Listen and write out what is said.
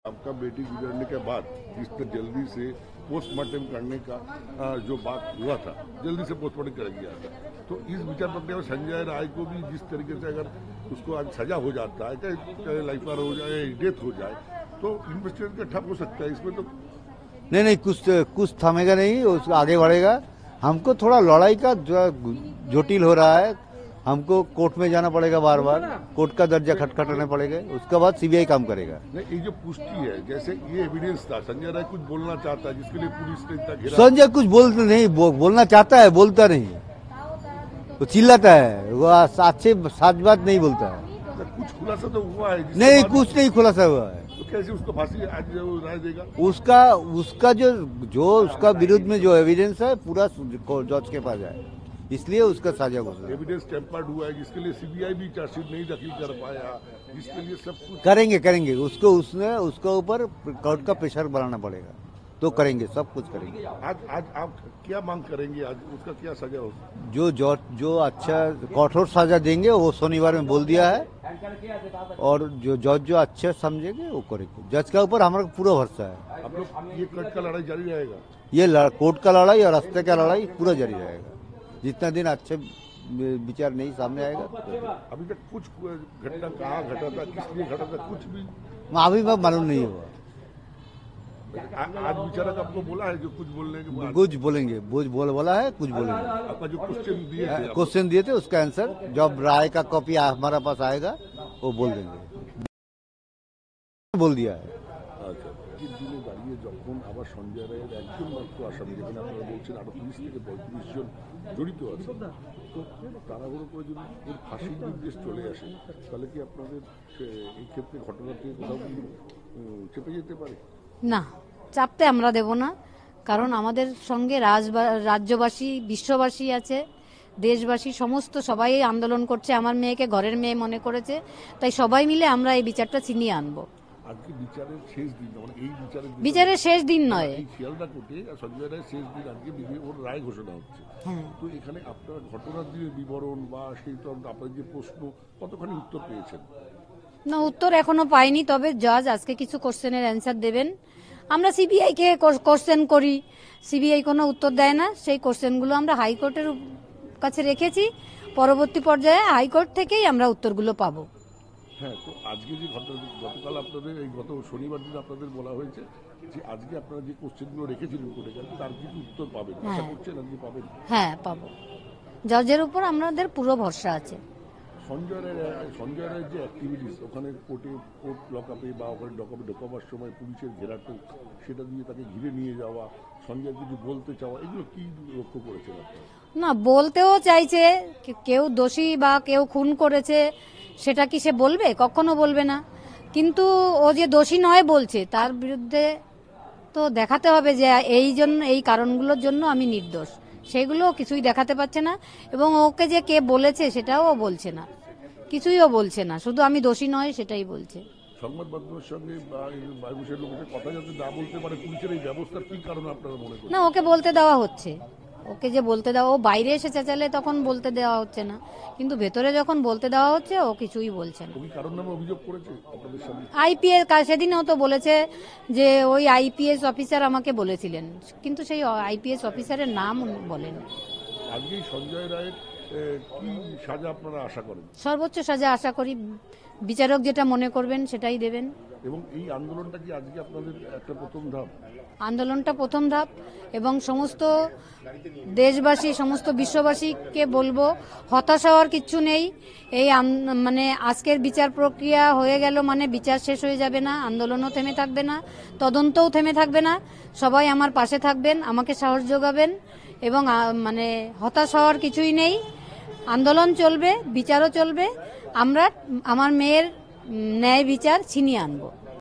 आपका बेटी गुजरने के बाद इसने जल्दी से पोस्टमार्टम करने का जो बात हुआ था, जल्दी से पोस्टमार्टम कर दिया था। तो इस विचार प्रक्रिया में संजय राय को भी जिस तरीके से अगर उसको आज सजा हो जाता है, चाहे लाइफ पार हो जाए, डेथ हो जाए, तो इन्वेस्टिगेशन का ठप हो सकता है इसमें। तो नहीं, कुछ थमेगा नहीं, उसको आगे बढ़ेगा। हमको थोड़ा लड़ाई का जटिल हो रहा है, हमको कोर्ट में जाना पड़ेगा, बार बार कोर्ट का दर्जा खटखटाना पड़ेगा, उसके बाद सीबीआई काम करेगा। नहीं, ये जो पुष्टि है, जैसे ये एविडेंस था, संजय राय कुछ बोलना चाहता है जिसके लिए पुलिस ने इतना घेरा। संजय कुछ बोलना चाहता है, बोलता नहीं, वो चिल्लाता है, वो अच्छे साच बात नहीं बोलता है। कुछ खुलासा तो हुआ है? नहीं, कुछ नहीं खुलासा हुआ है। तो कैसे उसको फांसी आज राय देगा? उसका जो उसका विरुद्ध में जो एविडेंस है पूरा जज के पास जाए, इसलिए उसका साजा घोषणा। एविडेंस टेम्पर्ड हुआ है, जिसके लिए सीबीआई भी चार्जशीट नहीं दाखिल कर पाया, जिसके लिए सब कुछ करेंगे उसको ऊपर कोर्ट का प्रेशर बनाना पड़ेगा, तो करेंगे, सब कुछ करेंगे। आज आप क्या मांग करेंगे? आज उसका क्या सजा हो? जो अच्छा कठोर सजा देंगे वो शनिवार में बोल दिया है, और जो जज जो अच्छे समझेंगे वो करेंगे। जज के ऊपर हमारा पूरा भरोसा है। आप लोग ये कोर्ट का लड़ाई जारी रहेगा? ये कोर्ट का लड़ाई और रास्ते का लड़ाई पूरा जारी रहेगा, जितना दिन अच्छे विचार नहीं सामने आएगा। अभी तक कुछ घटना कहाँ घटा था, किस लिए घटा था, कुछ भी अभी मालूम नहीं हुआ। आज विचारक आपको बोला है जो कुछ बोलने के बाद? कुछ बोलेंगे, बोला है, कुछ बोलेंगे। आपका जो क्वेश्चन दिए थे उसका आंसर जब राय का कॉपी हमारा पास आएगा वो बोल देंगे, बोल दिया है। আচ্ছা, দিন দিনে দাঁড়িয়ে যখন আবার সঞ্জয় রায়ের একজন মাত্র আসামি, যেখানে আপনারা বলছেন আরো 30 থেকে 35 জন জড়িত আছে, তো তাড়াহুড়ো করে যদি এর ফাঁসির নির্দেশ চলে আসে, তাহলে কি আপনাদের এই ক্ষেত্রে ঘটনাটি কোথাও কি চেপে যেতে পারে? না, চাপতে আমরা দেব না, কারণ আমাদের সঙ্গে রাজ্যবাসী, বিশ্ববাসী আছে, দেশবাসী, সমস্ত সবাই আন্দোলন করছে। আমার মেয়েকে ঘরের মেয়ে মনে করেছে, তাই সবাই মিলে আমরা এই বিচারটা ছিনিয়ে আনবো। আজকে বিচারের শেষ দিন, মানে এই বিচারের শেষ দিন নয়, এই শিয়ালদা কোর্টে সঞ্জয় রায়ের শেষ দিন, আজকে ওর রায় ঘোষণা হচ্ছে। তো এখানে আপনার ঘটনার যে বিবরণ বা সেই আপনার যে প্রশ্ন, কতখানি উত্তর পেয়েছেন? না, উত্তর এখনো পাইনি, তবে জজ আজকে কিছু কোশ্চেনের অ্যান্সার দেবেন। আমরা সিবিআই কে কোশ্চেন করি, সিবিআই কোনো উত্তর দেয় না, সেই কোশ্চেনগুলো আমরা হাইকোর্টের কাছে রেখেছি, পরবর্তী পর্যায়ে হাইকোর্ট থেকেই আমরা উত্তরগুলো পাবো। হ্যাঁ, তো আজকে যে ঘটনা, গতকাল আপনাদের এই গত শনিবার দিন আপনাদের বলা হয়েছে যে আজকে আপনারা যে কোশ্চেনগুলো রেখেছিলেন কোর্টে গেলে তার কিছু উত্তর পাবেন, আশা করছেন আজকে পাবেন? হ্যাঁ, পাবো, জজের উপর আমাদের পুরো ভরসা আছে। সঞ্জয় রায়ের যে অ্যাক্টিভিটিস ওখানে কোর্ট লকআপে বা ওখানে ঢোকাবার সময় পুলিশের ঘেরাটো, সেটা দিয়ে তাকে ঘিরে নিয়ে যাওয়া, সঞ্জয় কিছু বলতে চাওয়া, এগুলো কি লক্ষ্য করেছেন আপনারা? না, বলতেও চাইছে, কেউ দোষী বা কেউ খুন করেছে সেটা কি সে বলবে? কখনো বলবে না। কিন্তু ও যে দোষী নয় বলছে, তার বিরুদ্ধে তো দেখাতে হবে যে এই কারণগুলোর জন্য আমি নির্দোষ, সেগুলো কিছুই দেখাতে পারছে না। এবং ওকে যে কে বলেছে সেটাও ও বলছে না, কিছুই ও বলছে না, শুধু আমি দোষী নয় সেটাই বলছে। সংবাদ মাধ্যমের সঙ্গে বা মানুষের লোকের কথা যাতে না বলতে পারে, পুলিশের এই ব্যবস্থার কি কারণ আপনারা মনে করেন? না, ওকে বলতে দেওয়া হচ্ছে, ওকে যে বলতে দেওয়া, ও বাইরে এসে চেঁচালে তখন বলতে দেওয়া হচ্ছে না, কিন্তু ভেতরে যখন বলতে দেওয়া হচ্ছে ও কিছুই বলছে না। কারণ নামে অভিযোগ করেছে আপনাদের সামনে? আইপিএস সেদিনও তো বলেছে যে ওই আইপিএস অফিসার আমাকে বলেছিলেন, কিন্তু সেই আইপিএস অফিসারের নাম বলেন। আজকে সঞ্জয় রায়ের কি সাজা আপনারা আশা করেন? সর্বোচ্চ সাজা আশা করি, বিচারক যেটা মনে করবেন সেটাই দেবেন। এবং এই আন্দোলনটা কি আজকে আপনাদের একটা প্রথম ধাপ? আন্দোলনটা প্রথম ধাপ, এবং সমস্ত দেশবাসী, সমস্ত বিশ্ববাসীকে বলবো হতাশ হওয়ার কিচ্ছু নেই। এই মানে আজকের বিচার প্রক্রিয়া হয়ে গেল মানে বিচার শেষ হয়ে যাবে না, আন্দোলনও থেমে থাকবে না, তদন্তও থেমে থাকবে না। সবাই আমার পাশে থাকবেন, আমাকে সাহস যোগাবেন, এবং মানে হতাশ হওয়ার কিছুই নেই। আন্দোলন চলবে, বিচারও চলবে, আমরা আমার মেয়ের ন্যায় বিচার ছিনিয়ে আনবো।